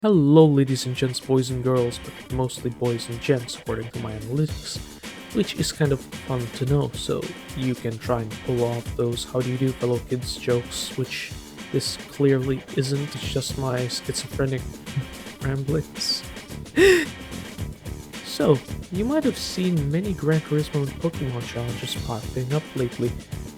Hello ladies and gents, boys and girls, but mostly boys and gents according to my analytics, which is kind of fun to know, so you can try and pull off those how do you do fellow kids jokes, which this clearly isn't, it's just my schizophrenic ramblings. So, you might have seen many Gran Turismo and Pokemon challenges popping up lately,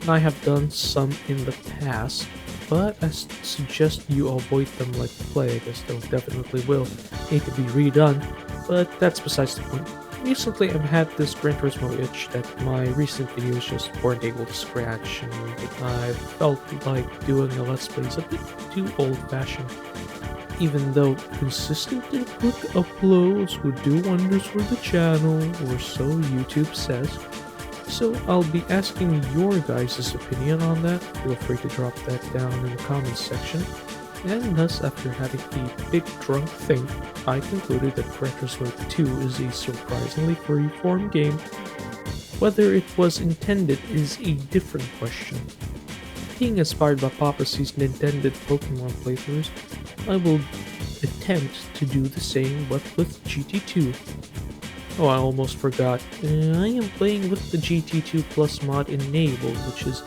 and I have done some in the past, but I suggest you avoid them like the plague, as they definitely will need to be redone, but that's besides the point. Recently, I've had this Gran Turismo itch that my recent videos just weren't able to scratch, and I felt like doing a Let's Play is a bit too old-fashioned. Even though consistent and quick uploads would do wonders for the channel, or so YouTube says. So I'll be asking your guys' opinion on that. Feel free to drop that down in the comments section. And thus, after having a big drunk think, I concluded that Gran Turismo 2 is a surprisingly freeform game. Whether it was intended is a different question. Being inspired by Papacy's Nintendo Pokemon playthroughs, I will attempt to do the same but with GT2. Oh, I almost forgot. I am playing with the GT2 Plus mod enabled, which is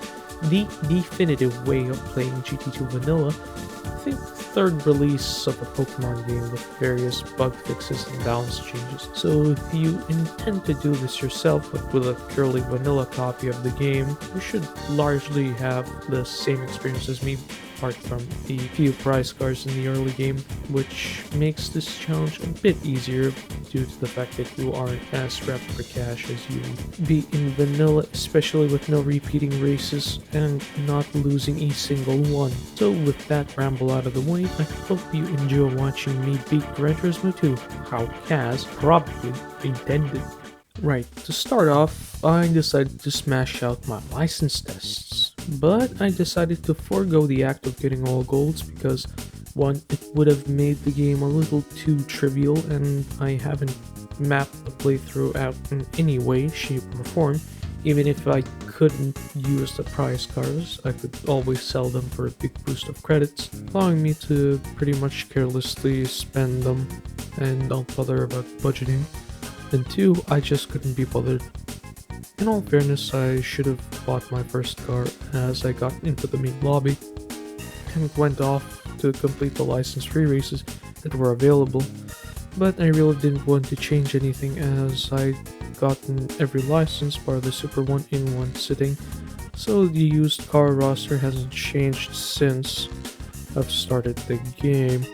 the definitive way of playing GT2 Vanilla. I think third release of a Pokemon game with various bug fixes and balance changes. So if you intend to do this yourself but with a purely vanilla copy of the game, you should largely have the same experience as me, apart from the few prize cards in the early game, which makes this challenge a bit easier due to the fact that you aren't as strapped for cash as you would be in vanilla, especially with no repeating races and not losing a single one. So with that ramble out of the way, I hope you enjoy watching me beat Gran Turismo 2, how Kaz probably intended. Right, to start off, I decided to smash out my license tests, but I decided to forego the act of getting all golds because, one, it would have made the game a little too trivial, and I haven't mapped the playthrough out in any way, shape, or form. Even if I couldn't use the prize cards, I could always sell them for a big boost of credits, allowing me to pretty much carelessly spend them and don't bother about budgeting. And two, I just couldn't be bothered. In all fairness, I should have bought my first car as I got into the main lobby and went off to complete the license-free races that were available, but I really didn't want to change anything as I'd gotten every license bar the Super 1 in one sitting, so the used car roster hasn't changed since I've started the game.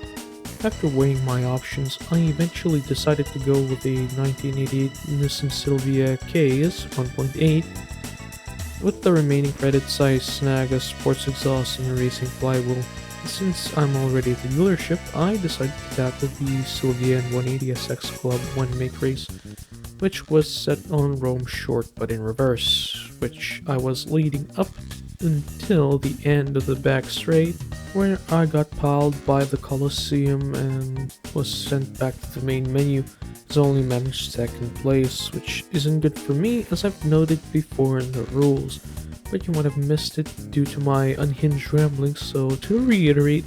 After weighing my options, I eventually decided to go with a 1988 Nissan Silvia KS 1.8. With the remaining credits, I snag a sports exhaust and a racing flywheel. Since I'm already at the dealership, I decided to tackle the Silvia N180 SX Club 1 make race, which was set on Rome short but in reverse, which I was leading up until the end of the back straight, where I got piled by the Colosseum and was sent back to the main menu as I only managed second place, which isn't good for me as I've noted before in the rules, but you might have missed it due to my unhinged ramblings, so to reiterate,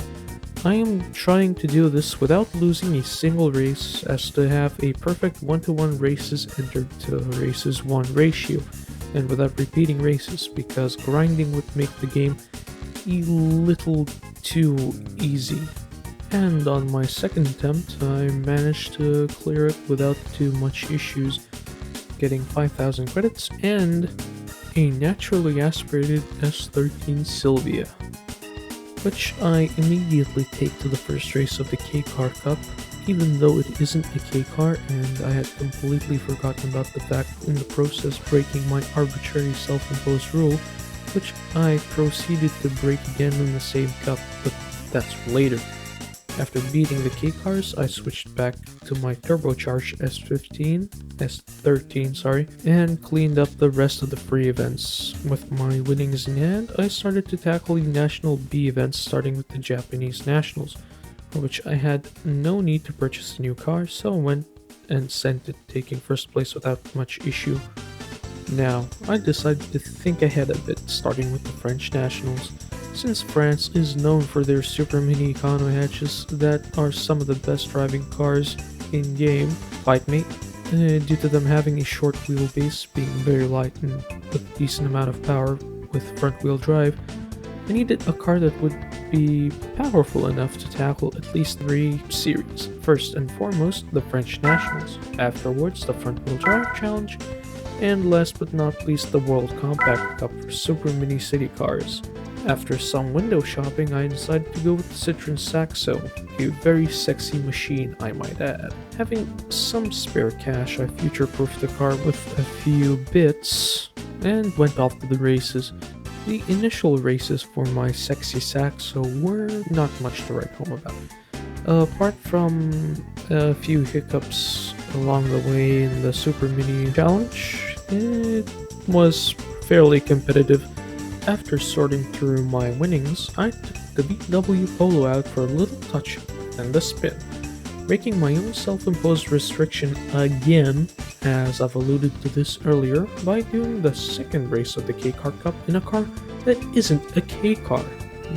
I am trying to do this without losing a single race as to have a perfect 1-to-1 races entered to races 1 ratio, and without repeating races because grinding would make the game a little too easy. And on my second attempt, I managed to clear it without too much issues, getting 5,000 credits and a naturally aspirated S13 Silvia, which I immediately take to the first race of the K-Car Cup, even though it isn't a K-Car, and I had completely forgotten about the fact in the process breaking my arbitrary self-imposed rule, which I proceeded to break again in the same cup, but that's for later. After beating the K-Cars, I switched back to my turbocharged S13, and cleaned up the rest of the free events. With my winnings in hand, I started to tackle the National B events, starting with the Japanese Nationals, for which I had no need to purchase a new car, so I went and sent it, taking first place without much issue. Now, I decided to think ahead a bit, starting with the French Nationals, Since France is known for their super mini econo hatches that are some of the best driving cars in game, Fight Me, due to them having a short wheelbase, being very light and with a decent amount of power with front wheel drive, I needed a car that would be powerful enough to tackle at least 3 series. First and foremost, the French Nationals, afterwards the front wheel drive challenge, and last but not least the World Compact Cup for super mini city cars. After some window shopping, I decided to go with the Citroen Saxo, a very sexy machine I might add. Having some spare cash, I future-proofed the car with a few bits and went off to the races. The initial races for my sexy Saxo were not much to write home about. Apart from a few hiccups along the way in the Super Mini Challenge, it was fairly competitive. After sorting through my winnings, I took the BMW Polo out for a little touch and a spin, breaking my own self-imposed restriction again, as I've alluded to this earlier, by doing the second race of the K-Car Cup in a car that isn't a K-Car.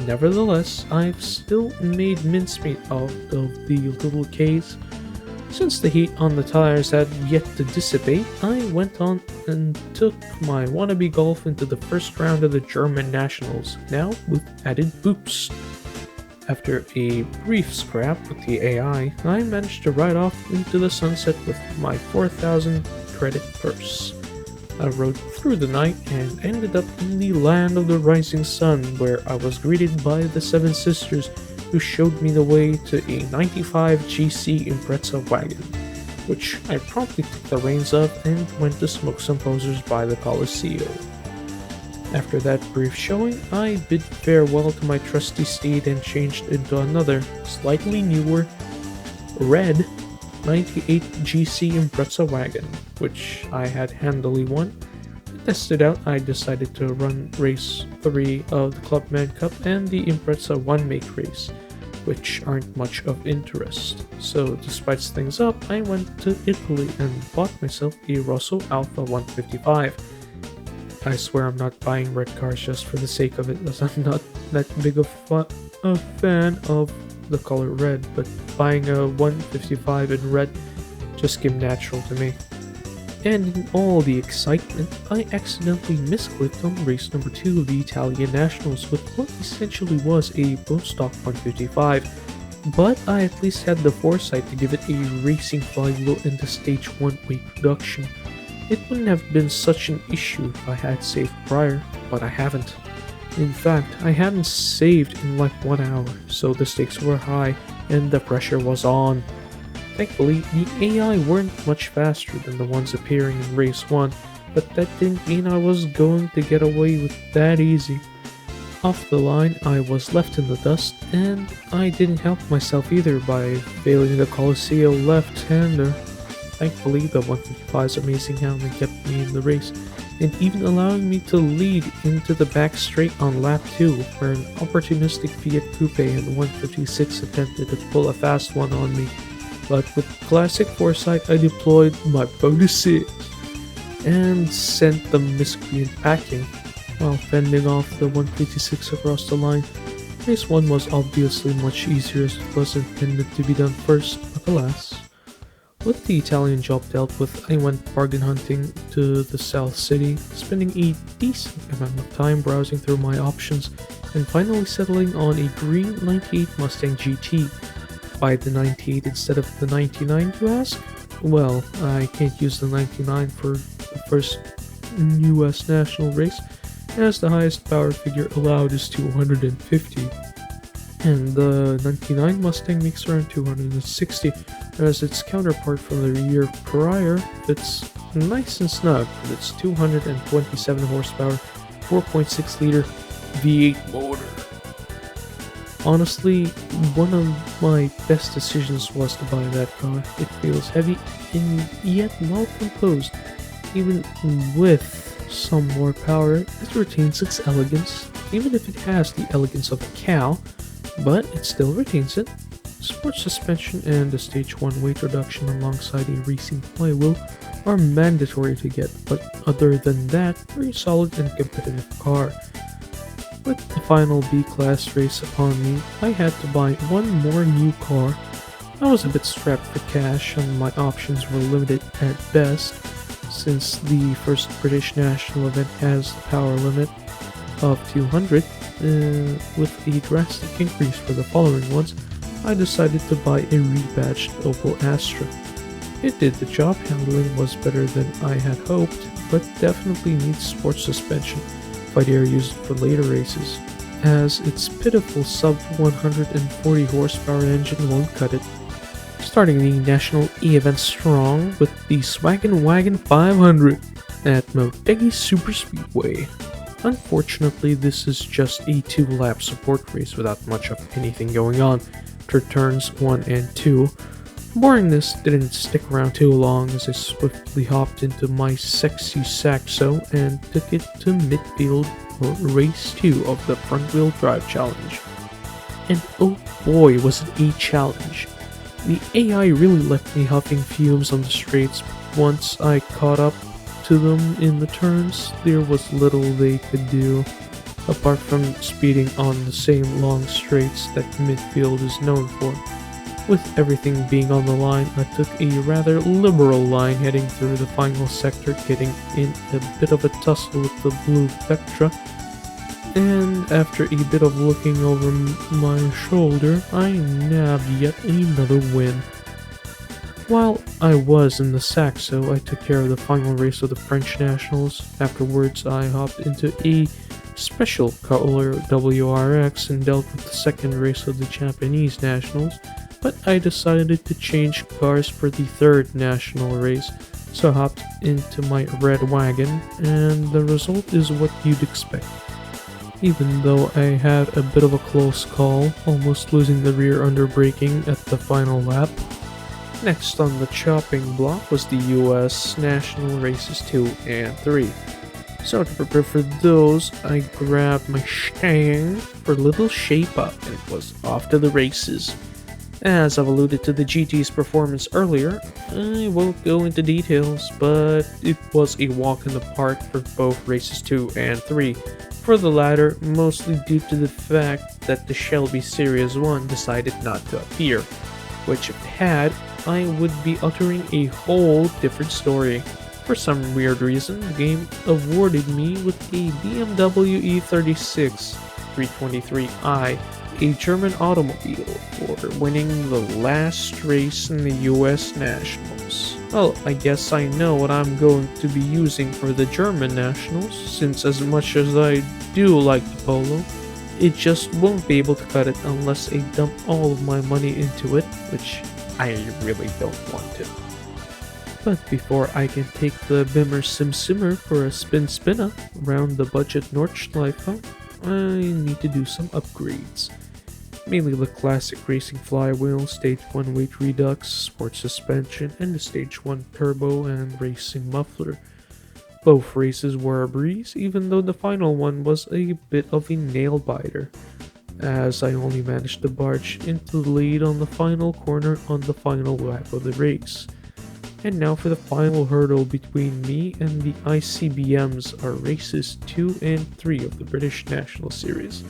Nevertheless, I've still made mincemeat out of the little Ks. Since the heat on the tires had yet to dissipate, I went on and took my wannabe Golf into the first round of the German Nationals, now with added boost. After a brief scrap with the AI, I managed to ride off into the sunset with my 4,000 credit purse. I rode through the night and ended up in the land of the rising sun, where I was greeted by the Seven Sisters, who showed me the way to a 95 GC Impreza wagon, which I promptly took the reins of and went to smoke some posers by the Coliseum. After that brief showing, I bid farewell to my trusty steed and changed into another, slightly newer, red 98 GC Impreza wagon, which I had handily won. To test it out, I decided to run race 3 of the Clubman Cup and the Impreza 1 make race, which aren't much of interest. So to spice things up, I went to Italy and bought myself a Rosso Alpha 155. I swear I'm not buying red cars just for the sake of it, as I'm not that big of a fan of the color red, but buying a 155 in red just came natural to me. And in all the excitement, I accidentally misclicked on race number 2 of the Italian Nationals with what essentially was a bone stock 155, but I at least had the foresight to give it a racing flywheel in the stage 1 weight reduction. It wouldn't have been such an issue if I had saved prior, but I haven't. In fact, I hadn't saved in like 1 hour, so the stakes were high and the pressure was on. Thankfully, the AI weren't much faster than the ones appearing in race 1, but that didn't mean I was going to get away with that easy. Off the line, I was left in the dust, and I didn't help myself either by failing the Coliseum left-hander. Thankfully, the 155's amazing helmet kept me in the race, and even allowing me to lead into the back straight on lap 2, where an opportunistic Fiat Coupe and 156 attempted to pull a fast one on me. But with classic foresight, I deployed my bonuses and sent the miscreant packing while fending off the 156 across the line. Race 1 was obviously much easier as it was intended to be done first, but alas. With the Italian job dealt with, I went bargain hunting to the South City, spending a decent amount of time browsing through my options, and finally settling on a green 98 Mustang GT. Why the 98 instead of the 99, you ask? Well, I can't use the 99 for the first US national race, as the highest power figure allowed is 250. And the 99 Mustang makes around 260, whereas its counterpart from the year prior fits nice and snug with its 227 horsepower, 4.6 liter V8 motor. Honestly, one of my best decisions was to buy that car. It feels heavy and yet well composed. Even with some more power, it retains its elegance, even if it has the elegance of a cow, but it still retains it. Sport suspension and the stage 1 weight reduction alongside a racing flywheel are mandatory to get, but other than that, very solid and competitive car. With the final B-class race upon me, I had to buy one more new car. I was a bit strapped for cash and my options were limited at best, since the first British national event has the power limit of 200, with a drastic increase for the following ones. I decided to buy a rebadged Opel Astra. It did the job, handling was better than I had hoped, but definitely needs sports suspension if I dare use it for later races, as its pitiful sub 140 horsepower engine won't cut it. Starting the National E-event strong with the Swaggin' Wagon 500 at Motegi Super Speedway. Unfortunately, this is just a 2-lap support race without much of anything going on after turns 1 and 2. Boringness didn't stick around too long as I swiftly hopped into my sexy Saxo and took it to midfield for race 2 of the front-wheel drive challenge. And oh boy was it a challenge. The AI really left me huffing fumes on the straights. Once I caught up to them in the turns, there was little they could do, apart from speeding on the same long straights that midfield is known for. With everything being on the line, I took a rather liberal line heading through the final sector, getting in a bit of a tussle with the blue Vectra, and after a bit of looking over my shoulder, I nabbed yet another win. While I was in the Saxo, I took care of the final race of the French Nationals. Afterwards, I hopped into a special color WRX and dealt with the second race of the Japanese Nationals, but I decided to change cars for the third national race, so I hopped into my red wagon, and the result is what you'd expect. Even though I had a bit of a close call, almost losing the rear under braking at the final lap. Next on the chopping block was the US National Races 2 and 3. So to prepare for those, I grabbed my Stang for a little shape up and was off to the races. As I've alluded to the GT's performance earlier, I won't go into details, but it was a walk in the park for both races 2 and 3. For the latter, mostly due to the fact that the Shelby Series 1 decided not to appear, which if it had, I would be uttering a whole different story. For some weird reason, the game awarded me with a BMW E36 323i, a German automobile, for winning the last race in the US Nationals. Well, I guess I know what I'm going to be using for the German Nationals, since as much as I do like the Polo, it just won't be able to cut it unless I dump all of my money into it, which I really don't want to. But before I can take the Bimmer Sim Simmer for a spin-spinner around the budget Nordschleife, I need to do some upgrades. Mainly the classic racing flywheel, stage 1 weight redux, sports suspension, and the stage 1 turbo and racing muffler. Both races were a breeze, even though the final one was a bit of a nail-biter, as I only managed to barge into the lead on the final corner on the final lap of the race. And now for the final hurdle between me and the ICBMs are races 2 and 3 of the British National Series.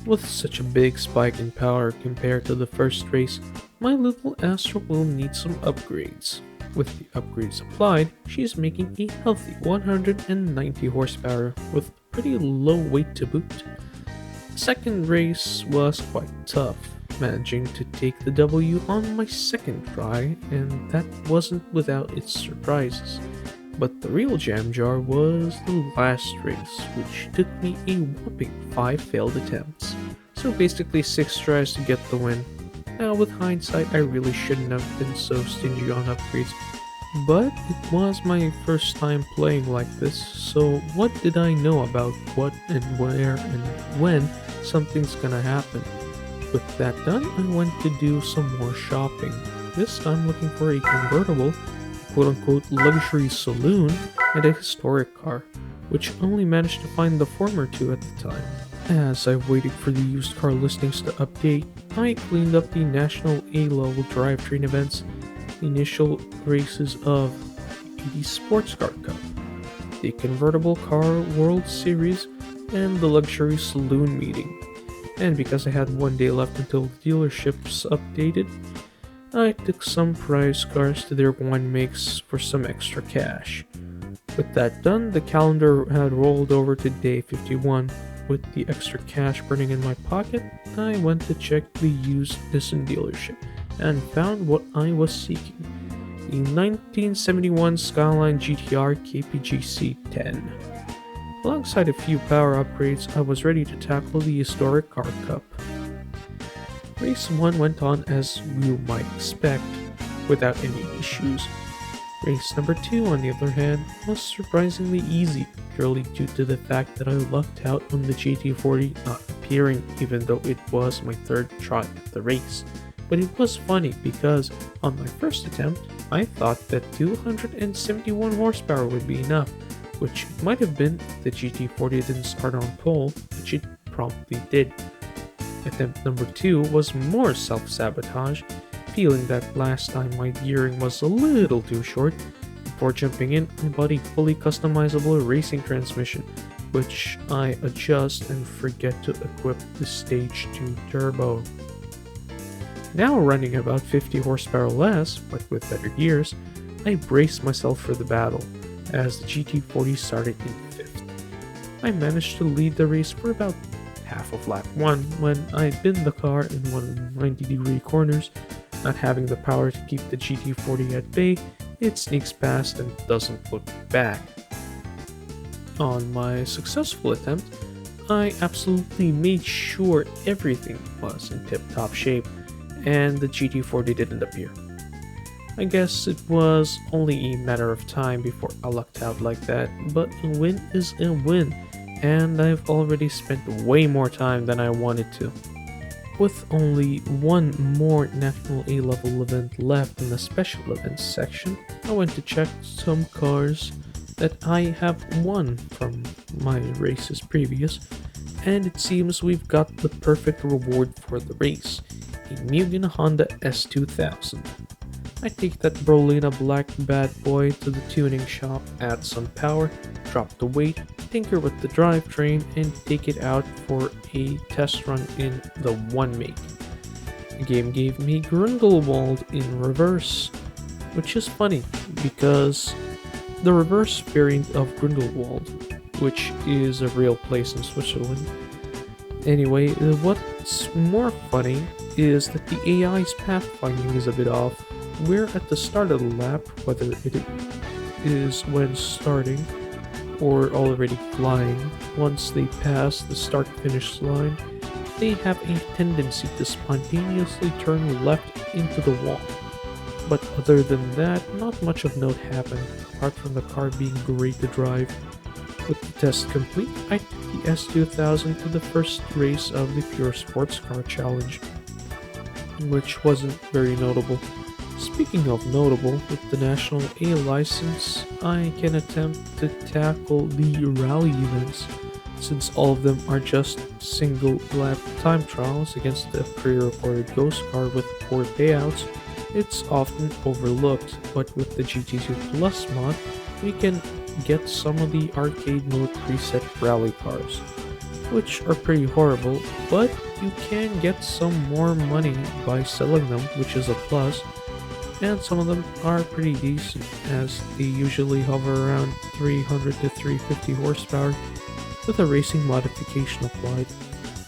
With such a big spike in power compared to the first race, my little Astra will need some upgrades. With the upgrades applied, she is making a healthy 190 horsepower with pretty low weight to boot. The second race was quite tough, managing to take the W on my second try, and that wasn't without its surprises. But the real jam jar was the last race, which took me a whopping 5 failed attempts. So basically 6 tries to get the win. Now with hindsight, I really shouldn't have been so stingy on upgrades, but it was my first time playing like this, so what did I know about what and where and when something's gonna happen? With that done, I went to do some more shopping, this time looking for a convertible, quote-unquote luxury saloon, and a historic car, which I only managed to find the former two at the time. As I waited for the used car listings to update, I cleaned up the National A-level drivetrain events, the initial races of the Sports Car Cup, the Convertible Car World Series, and the luxury saloon meeting. And because I had one day left until the dealerships updated, I took some prize cars to their wine makes for some extra cash. With that done, the calendar had rolled over to day 51. With the extra cash burning in my pocket, I went to check the used Nissan dealership and found what I was seeking: the 1971 Skyline GTR KPGC 10. Alongside a few power upgrades, I was ready to tackle the historic Car Cup. Race 1 went on as you might expect, without any issues. Race number 2, on the other hand, was surprisingly easy, purely due to the fact that I lucked out on the GT40 not appearing, even though it was my third try at the race. But it was funny because, on my first attempt, I thought that 271 horsepower would be enough, which it might have been if the GT40 didn't start on pole, which it promptly did. Attempt number 2 was more self-sabotage, feeling that last time my gearing was a little too short. Before jumping in, I bought a fully customizable racing transmission, which I adjust and forget to equip the Stage 2 turbo. Now running about 50 horsepower less, but with better gears, I braced myself for the battle, as the GT40 started in 5th. I managed to lead the race for about half of lap 1 when I binned the car in one of the 90-degree corners. Not having the power to keep the GT40 at bay, it sneaks past and doesn't look back. On my successful attempt, I absolutely made sure everything was in tip-top shape, and the GT40 didn't appear. I guess it was only a matter of time before I lucked out like that, but a win is a win, and I've already spent way more time than I wanted to. With only one more National A-level event left in the special events section, I went to check some cars that I have won from my races previous, and it seems we've got the perfect reward for the race: a Mugen Honda S2000. I take that Brolina black bad boy to the tuning shop, add some power, drop the weight, tinker with the drivetrain, and take it out for a test run in the one make. The game gave me Grindelwald in reverse, which is funny because the reverse variant of Grindelwald, which is a real place in Switzerland. Anyway, what's more funny is that the AI's pathfinding is a bit off. We're at the start of the lap, whether it is when starting or already flying. Once they pass the start-finish line, they have a tendency to spontaneously turn left into the wall. But other than that, not much of note happened, apart from the car being great to drive. With the test complete, I took the S2000 to the first race of the Pure Sports Car Challenge, which wasn't very notable. Speaking of notable, with the National A license, I can attempt to tackle the rally events, since all of them are just single lap time trials against the pre-recorded ghost car with poor payouts. It's often overlooked, but with the GT2 Plus mod, we can get some of the arcade mode preset rally cars, which are pretty horrible, but you can get some more money by selling them, which is a plus. And some of them are pretty decent, as they usually hover around 300 to 350 horsepower with a racing modification applied,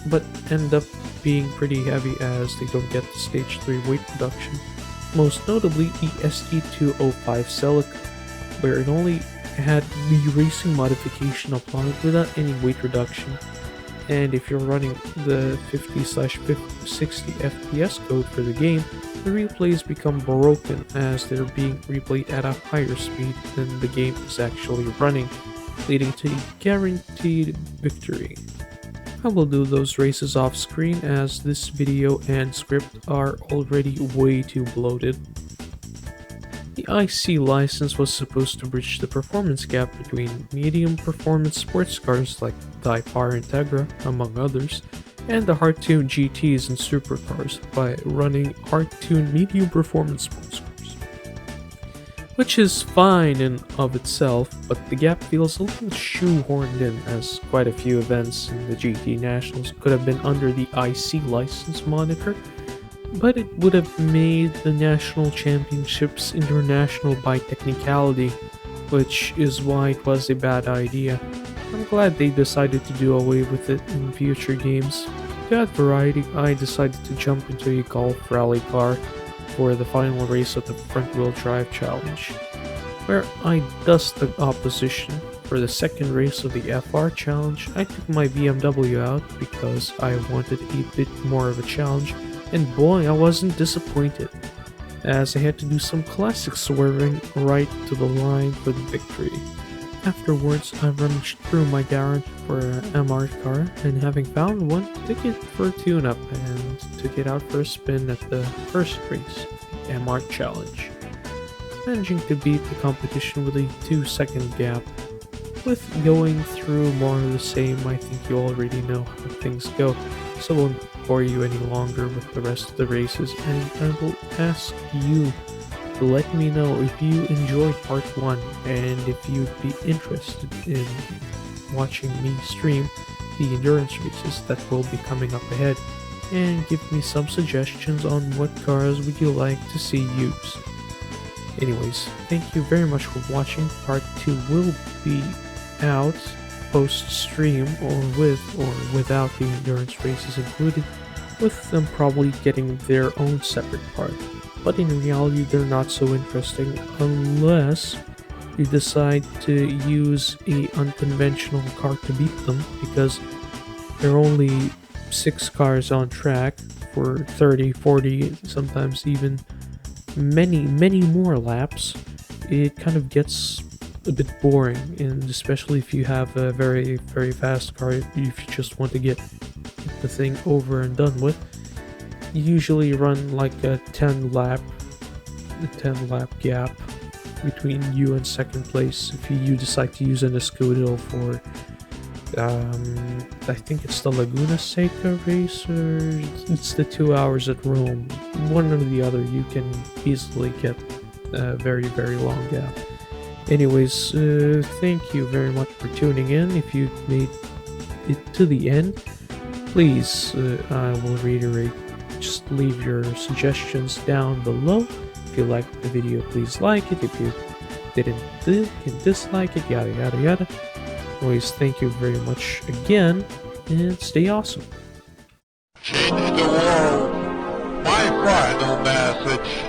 but end up being pretty heavy as they don't get the stage 3 weight reduction, most notably the ST205 Celica, where it only had the racing modification applied without any weight reduction. And if you're running the 50/60 FPS code for the game, the replays become broken as they're being replayed at a higher speed than the game is actually running, leading to a guaranteed victory. I will do those races off screen as this video and script are already way too bloated. The IC license was supposed to bridge the performance gap between medium performance sports cars like the Type-R Integra, among others, and the hard-tuned GTs and supercars by running hard-tuned medium performance sports cars. which is fine in of itself, but the gap feels a little shoehorned in, as quite a few events in the GT Nationals could have been under the IC license moniker, but it would have made the National Championships international by technicality, which is why it was a bad idea. I'm glad they decided to do away with it in future games. To add variety, I decided to jump into a golf rally car for the final race of the front-wheel drive challenge, where I dust the opposition. For the second race of the FR challenge, I took my BMW out because I wanted a bit more of a challenge, and boy, I wasn't disappointed, as I had to do some classic swerving right to the line for the victory. Afterwards, I rummaged through my garage for an MR car, and having found one, took it for a tune-up and took it out for a spin at the first race, the MR Challenge, managing to beat the competition with a 2-second gap. With going through more of the same, I think you already know how things go, so I won't bore you any longer with the rest of the races, and I will ask you to let me know if you enjoyed part 1 and if you'd be interested in watching me stream the endurance races that will be coming up ahead, and give me some suggestions on what cars would you like to see used. Anyways, thank you very much for watching. Part 2 will be out post-stream, or with or without the endurance races included, with them probably getting their own separate part. But in reality, they're not so interesting unless you decide to use a unconventional car to beat them, because there are only 6 cars on track for 30, 40, sometimes even many more laps. It kind of gets a bit boring, and especially if you have a very fast car, if you just want to get the thing over and done with. You usually run like a 10 lap gap between you and second place if you decide to use an Escudo for I think it's the Laguna Seca race, or it's the 2 hours at Rome. One or the other, you can easily get a very long gap. Anyways, thank you very much for tuning in. If you made it to the end, please, I will reiterate, just leave your suggestions down below. If you liked the video, please like it. If you didn't, you can dislike it, yada yada. Anyways, thank you very much again, and stay awesome. Change the world, my final message.